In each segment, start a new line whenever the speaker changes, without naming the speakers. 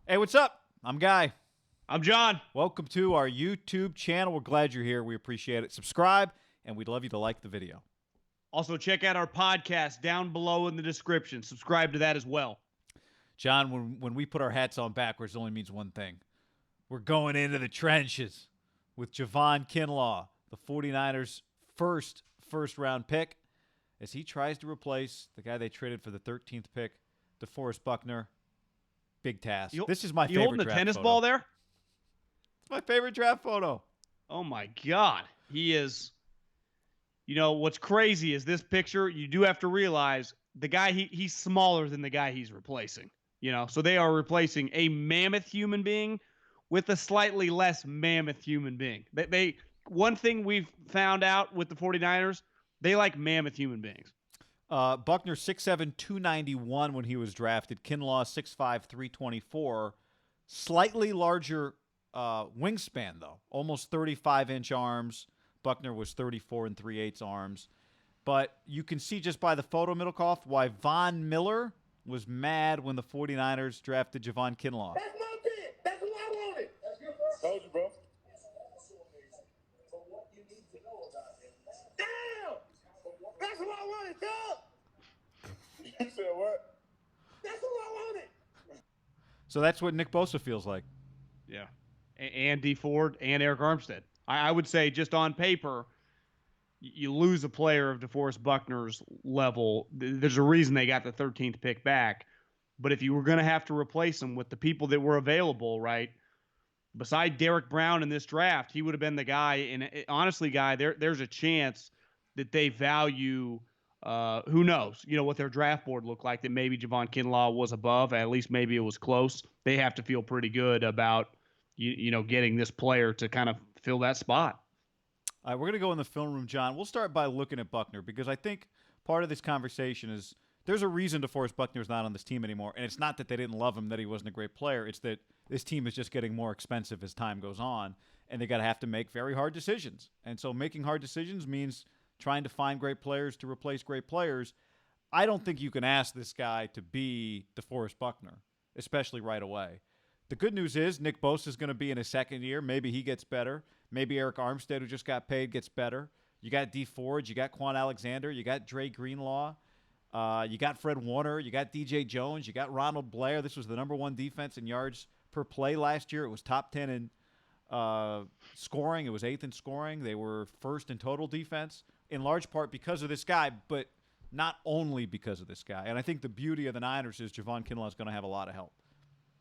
Hey, what's up? I'm Guy.
I'm John.
Welcome to our YouTube channel. We're glad you're here. We appreciate it. Subscribe, and we'd love you to like the video.
Also, check out our podcast down below in the description. Subscribe to that as well.
John, when we put our hats on backwards, it only means one thing. We're going into the trenches with Javon Kinlaw, the 49ers' first round pick, as he tries to replace the guy they traded for the 13th pick, DeForest Buckner. Big task. This is my
You
favorite
holding the
draft
tennis
photo.
ball there?
It's my favorite draft photo.
Oh my God. He is. You know, what's crazy is this picture, you do have to realize the guy, he's smaller than the guy he's replacing. So they are replacing a mammoth human being with a slightly less mammoth human being. One thing we've found out with the 49ers, they like mammoth human beings.
Buckner 6'7", 291 when he was drafted. Kinlaw 6'5", 324. Slightly larger wingspan, though. Almost 35-inch arms. Buckner was 34 and 3/8 arms. But you can see just by the photo, Middlecoff, why Von Miller was mad when the 49ers drafted Javon Kinlaw.
That's my pick. That's who I wanted. That's good, bro. Told you, bro. Damn! That's who I wanted, dog. You said what? That's who I wanted.
So that's what Nick Bosa feels like.
Yeah. And D Ford and Eric Armstead. I would say just on paper, you lose a player of DeForest Buckner's level. There's a reason they got the 13th pick back. But if you were going to have to replace him with the people that were available, right, beside Derek Brown in this draft, he would have been the guy. And honestly, Guy, there's a chance that they value, who knows, what their draft board looked like, that maybe Javon Kinlaw was above. At least maybe it was close. They have to feel pretty good about, getting this player to kind of fill that spot.
All right, we're going to go in the film room, John. We'll start by looking at Buckner because I think part of this conversation is there's a reason DeForest Buckner's not on this team anymore, and it's not that they didn't love him, that he wasn't a great player. It's that this team is just getting more expensive as time goes on, and they got to have to make very hard decisions. And so making hard decisions means trying to find great players to replace great players. I don't think you can ask this guy to be DeForest Buckner, especially right away. The good news is Nick Bosa is going to be in his second year. Maybe he gets better. Maybe Eric Armstead, who just got paid, gets better. You got D Ford. You got Quan Alexander. You got Dre Greenlaw. You got Fred Warner. You got DJ Jones. You got Ronald Blair. This was the number one defense in yards per play last year. It was top 10 in scoring. It was 8th in scoring. They were first in total defense, in large part because of this guy, but not only because of this guy. And I think the beauty of the Niners is Javon Kinlaw is going to have a lot of help.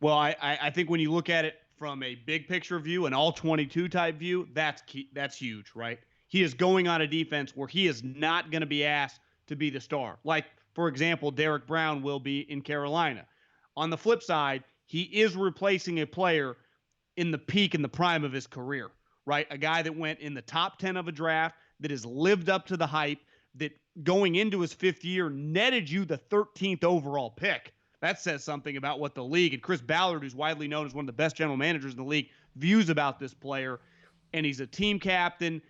Well, I think when you look at it from a big picture view, an all 22 type view, that's key, that's huge, right? He is going on a defense where he is not going to be asked to be the star. Like, for example, Derek Brown will be in Carolina. On the flip side, he is replacing a player in the peak and the prime of his career, right? A guy that went in the top 10 of a draft, that has lived up to the hype, that going into his fifth year netted you the 13th overall pick. That says something about what the league and Chris Ballard, who's widely known as one of the best general managers in the league, views about this player. And he's a team captain.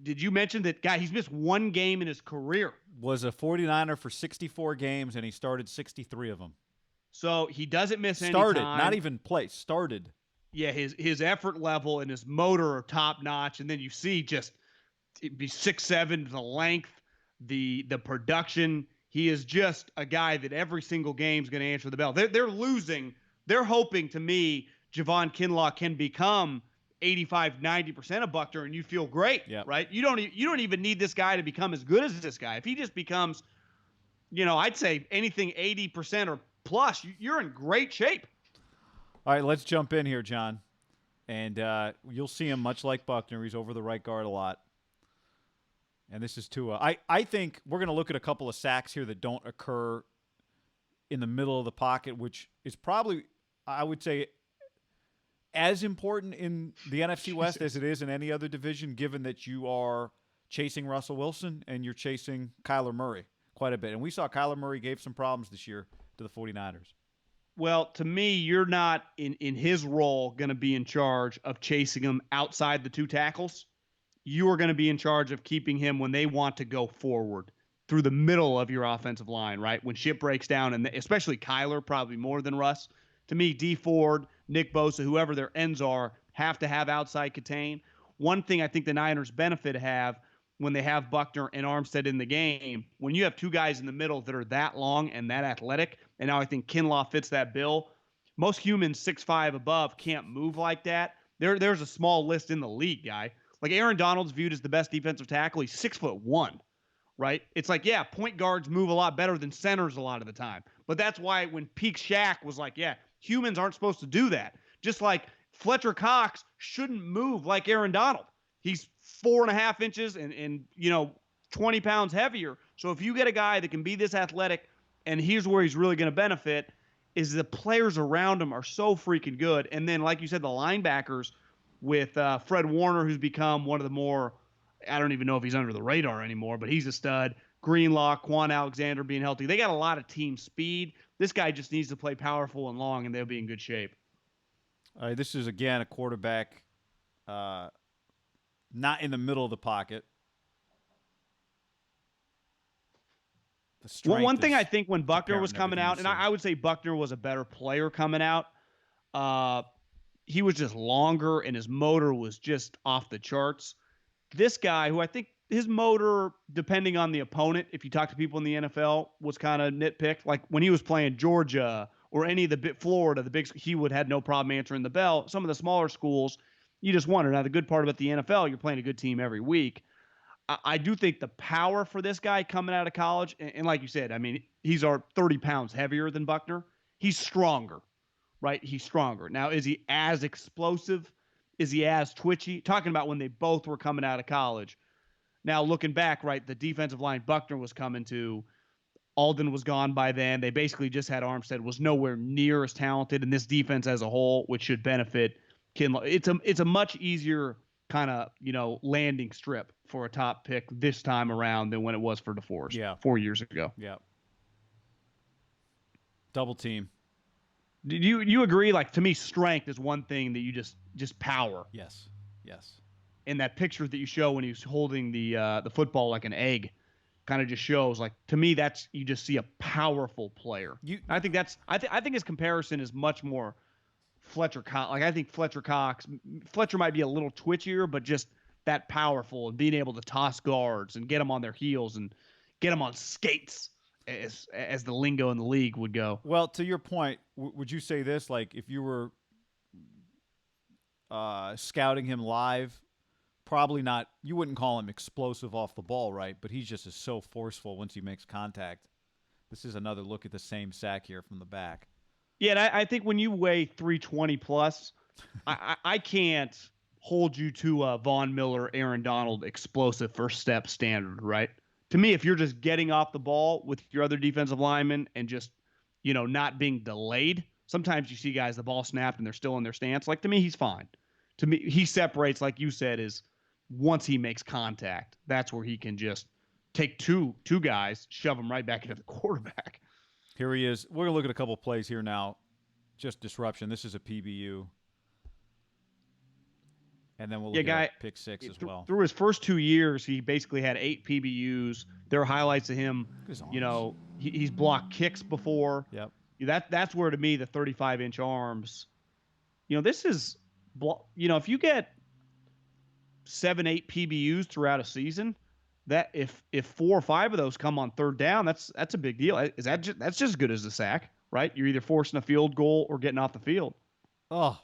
Did you mention that, guy, he's missed one game in his career?
Was a 49er for 64 games, and he started 63 of them.
So he doesn't miss any
Started,
time.
not even play. Started.
Yeah, his effort level and his motor are top notch. And then you see just it'd be 6'7", the length, the production. He is just a guy that every single game is going to answer the bell. They're losing. They're hoping, to me, Javon Kinlaw can become 85, 90% of Buckner, and you feel great, right? You don't even need this guy to become as good as this guy. If he just becomes, I'd say anything 80% or plus, you're in great shape.
All right, let's jump in here, John. And you'll see him much like Buckner. He's over the right guard a lot. And this is Tua. I think we're going to look at a couple of sacks here that don't occur in the middle of the pocket, which is probably, I would say, as important in the NFC West as it is in any other division, given that you are chasing Russell Wilson and you're chasing Kyler Murray quite a bit. And we saw Kyler Murray gave some problems this year to the 49ers.
Well, to me, you're not in his role going to be in charge of chasing him outside the two tackles. You are going to be in charge of keeping him when they want to go forward through the middle of your offensive line, right? When shit breaks down, and especially Kyler, probably more than Russ, To me, D Ford, Nick Bosa, whoever their ends are, have to have outside contain. One thing I think the Niners benefit have when they have Buckner and Armstead in the game, when you have two guys in the middle that are that long and that athletic, and now I think Kinlaw fits that bill. Most humans 6'5" above can't move like that. There's a small list in the league, guy. Like Aaron Donald's viewed as the best defensive tackle. He's 6'1", right? It's like, yeah, point guards move a lot better than centers a lot of the time. But that's why when peak Shaq was like, yeah, humans aren't supposed to do that. Just like Fletcher Cox shouldn't move like Aaron Donald. He's 4.5 inches and 20 pounds heavier. So if you get a guy that can be this athletic, and here's where he's really going to benefit, is the players around him are so freaking good. And then, like you said, the linebackers with Fred Warner, who's become one of the more, I don't even know if he's under the radar anymore, but he's a stud. Greenlaw, Quan Alexander being healthy. They got a lot of team speed. This guy just needs to play powerful and long, and they'll be in good shape.
All right, this is, again, a quarterback not in the middle of the pocket.
Well, one thing I think when Buckner was coming out, and I would say Buckner was a better player coming out, he was just longer and his motor was just off the charts. This guy, who I think his motor, depending on the opponent, if you talk to people in the NFL, was kind of nitpicked. Like when he was playing Georgia or any of the Florida, the big, he would had no problem answering the bell. Some of the smaller schools, you just wonder. Now, the good part about the NFL, you're playing a good team every week. I do think the power for this guy coming out of college, and like you said, I mean, he's 30 pounds heavier than Buckner. He's stronger, right? He's stronger. Now, is he as explosive? Is he as twitchy? Talking about when they both were coming out of college. Now, looking back, right, the defensive line Buckner was coming to, Alden was gone by then. They basically just had Armstead, was nowhere near as talented, and this defense as a whole, which should benefit Kinlaw. It's a much easier kind of, landing strip for a top pick this time around than when it was for DeForest 4 years ago.
Yeah. Double team.
Did you agree? Like, to me, strength is one thing that you just power.
Yes.
And that picture that you show when he was holding the football like an egg kind of just shows, like, to me, that's, you just see a powerful player. I think his comparison is much more Fletcher Cox. Like, I think Fletcher might be a little twitchier, but just that powerful and being able to toss guards and get them on their heels and get them on skates, as the lingo in the league would go.
Well, to your point, would you say this? Like, if you were scouting him live, probably not. You wouldn't call him explosive off the ball, right? But he's just so forceful once he makes contact. This is another look at the same sack here from the back.
Yeah, and I think when you weigh 320 plus, I can't hold you to a Von Miller, Aaron Donald explosive first step standard, right? To me, if you're just getting off the ball with your other defensive linemen and just, not being delayed, sometimes you see guys, the ball snapped and they're still in their stance. Like, to me, he's fine. To me, he separates, like you said, is once he makes contact, that's where he can just take two guys, shove them right back into the quarterback.
Here he is. We're going to look at a couple plays here now. Just disruption. This is a PBU. And then we'll look at pick six as well.
Through his first 2 years, he basically had 8 PBUs. There are highlights of him. He's blocked kicks before.
Yep.
That's where, to me, the 35-inch arms. This is, if you get 7-8 PBUs throughout a season, that if 4 or 5 of those come on third down, that's a big deal. That's just as good as a sack, right? You're either forcing a field goal or getting off the field.
Oh.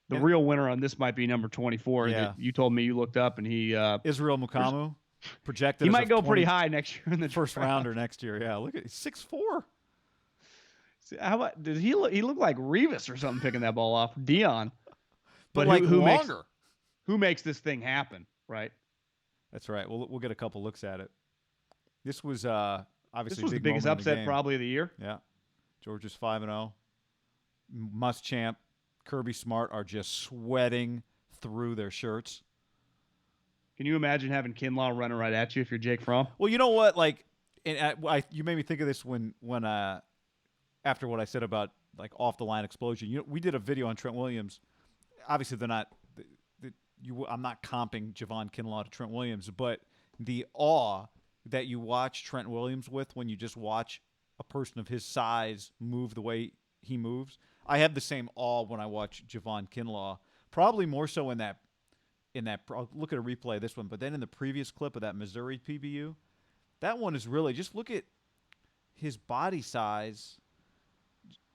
The real winner on this might be number 24.
Yeah.
That you told me you looked up, and he
Israel Mukamu projected.
He might go pretty high next year in the
first rounder next year. Yeah, look at 6'4".
How about did he look like Revis or something picking that ball off Dion?
But like
who makes this thing happen, right?
That's right. We'll get a couple looks at it. This was obviously
this was the biggest upset probably of the year.
Yeah, Georgia's 5-0. Muschamp, Kirby Smart are just sweating through their shirts.
Can you imagine having Kinlaw running right at you if you're Jake Fromm?
Well, you know what? Like, you made me think of this when after what I said about like off the line explosion. We did a video on Trent Williams. Obviously, they're not. I'm not comping Javon Kinlaw to Trent Williams, but the awe that you watch Trent Williams with when you just watch a person of his size move the way he moves. I have the same awe when I watch Javon Kinlaw, probably more so in that. I'll look at a replay of this one, but then in the previous clip of that Missouri PBU, that one is really just look at his body size.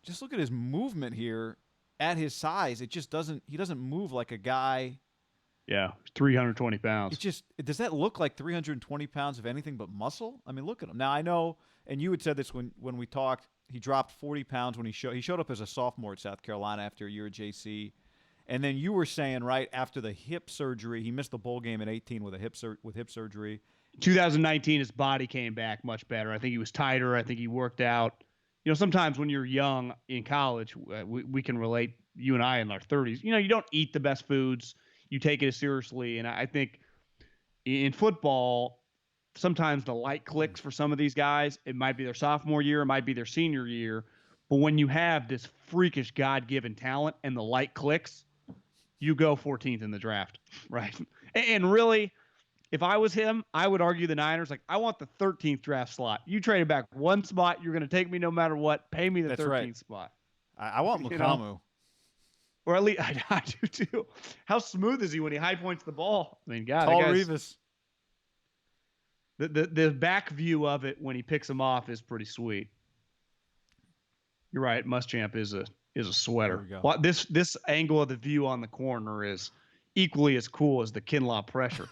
Just look at his movement here at his size. It just doesn't. He doesn't move like a guy.
Yeah, 320 pounds.
Does that look like 320 pounds of anything but muscle? I mean, look at him. Now, I know, and you had said this when we talked, he dropped 40 pounds when he showed up as a sophomore at South Carolina after a year at JC. And then you were saying, right, after the hip surgery, he missed the bowl game in 18 with hip surgery.
2019, his body came back much better. I think he was tighter. I think he worked out. You know, sometimes when you're young in college, we can relate, you and I in our 30s, you know, you don't eat the best foods. You take it as seriously. And I think in football, sometimes the light clicks for some of these guys. It might be their sophomore year. It might be their senior year. But when you have this freakish God-given talent and the light clicks, you go 14th in the draft, right? And really, if I was him, I would argue the Niners, like, I want the 13th draft slot. You traded back one spot. You're going to take me no matter what. Pay me the
That's
13th
right.
spot.
I want Mukamu.
You know? Or at least I do too. How smooth is he when he high points the ball? I mean, God,
Tall Revis.
The back view of it when he picks him off is pretty sweet. You're right. Muschamp is a sweater. Well, this angle of the view on the corner is equally as cool as the Kinlaw pressure.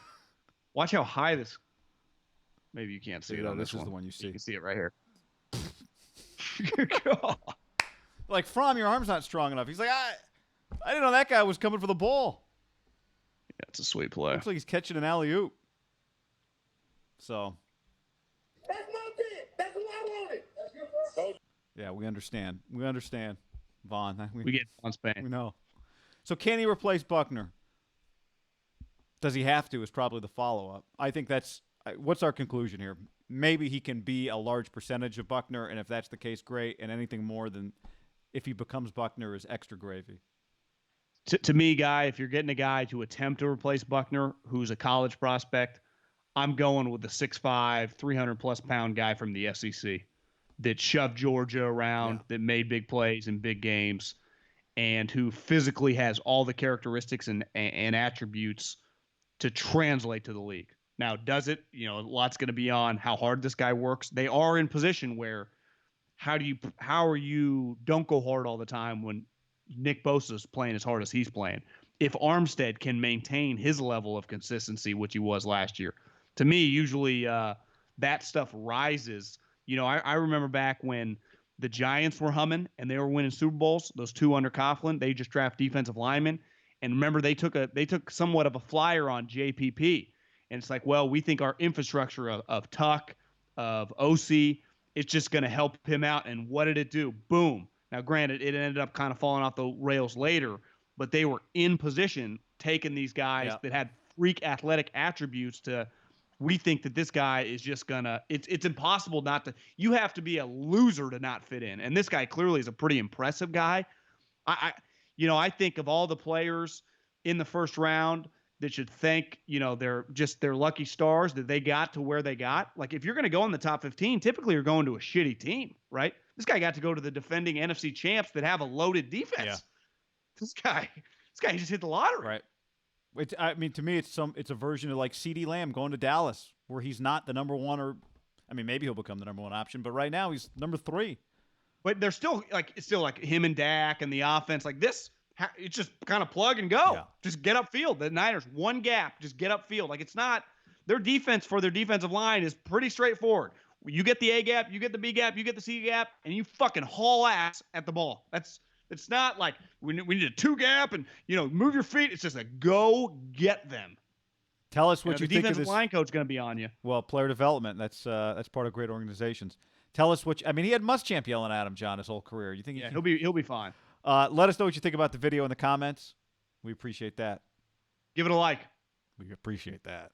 Watch how high this. Maybe you can't see it on
this
one.
is the one you see.
You can see it right here.
Like, Fromm, your arm's not strong enough. He's like, I didn't know that guy was coming for the ball.
Yeah, it's a sweet play.
Looks like he's catching an alley-oop. So.
That's my pick. That's what I wanted. That's your first.
Yeah, we understand. We understand, Vaughn.
We get Vaughn's pain.
We know. So can he replace Buckner? Does he have to is probably the follow-up. I think that's – what's our conclusion here? Maybe he can be a large percentage of Buckner, and if that's the case, great, and anything more than if he becomes Buckner is extra gravy.
To me, Guy, if you're getting a guy to attempt to replace Buckner who's a college prospect, I'm going with the 6'5", 300-plus pound guy from the SEC that shoved Georgia around, that made big plays in big games, and who physically has all the characteristics and attributes to translate to the league. Now, does it? You know, a lot's going to be on how hard this guy works. They are in position where don't go hard all the time when Nick Bosa's playing as hard as he's playing. If Armstead can maintain his level of consistency, which he was last year, to me, usually that stuff rises. You know, I remember back when the Giants were humming and they were winning Super Bowls, those two under Coughlin, they just draft defensive linemen. And remember, they took somewhat of a flyer on JPP. And it's like, well, we think our infrastructure of Tuck, of OC, it's just going to help him out. And what did it do? Boom. Now, granted, it ended up kind of falling off the rails later, but they were in position taking these guys that had freak athletic attributes to – we think that this guy is just going to – it's impossible not to – you have to be a loser to not fit in. And this guy clearly is a pretty impressive guy. I think of all the players in the first round that should thank, their lucky stars that they got to where they got. Like, if you're going to go in the top 15, typically you're going to a shitty team, right? This guy got to go to the defending NFC champs that have a loaded defense. Yeah. This guy just hit the lottery.
Right. To me, it's a version of like CeeDee Lamb going to Dallas, where he's not the number one, or maybe he'll become the number one option, but right now he's number 3.
But they're still like him and Dak and the offense like this. It's just kind of plug and go. Yeah. Just get upfield. The Niners, one gap, just get upfield. Like, it's not their defense for their defensive line is pretty straightforward. You get the A gap, you get the B gap, you get the C gap, and you fucking haul ass at the ball. It's not like we need a 2 gap and move your feet. It's just a go get them.
Tell us what you think of this.
The defensive line coach going to be on you.
Well, player development. That's part of great organizations. Tell us what he had Muschamp yelling at him, John, his whole career. You think?
Yeah, he'll be fine.
Let us know what you think about the video in the comments. We appreciate that.
Give it a like.
We appreciate that.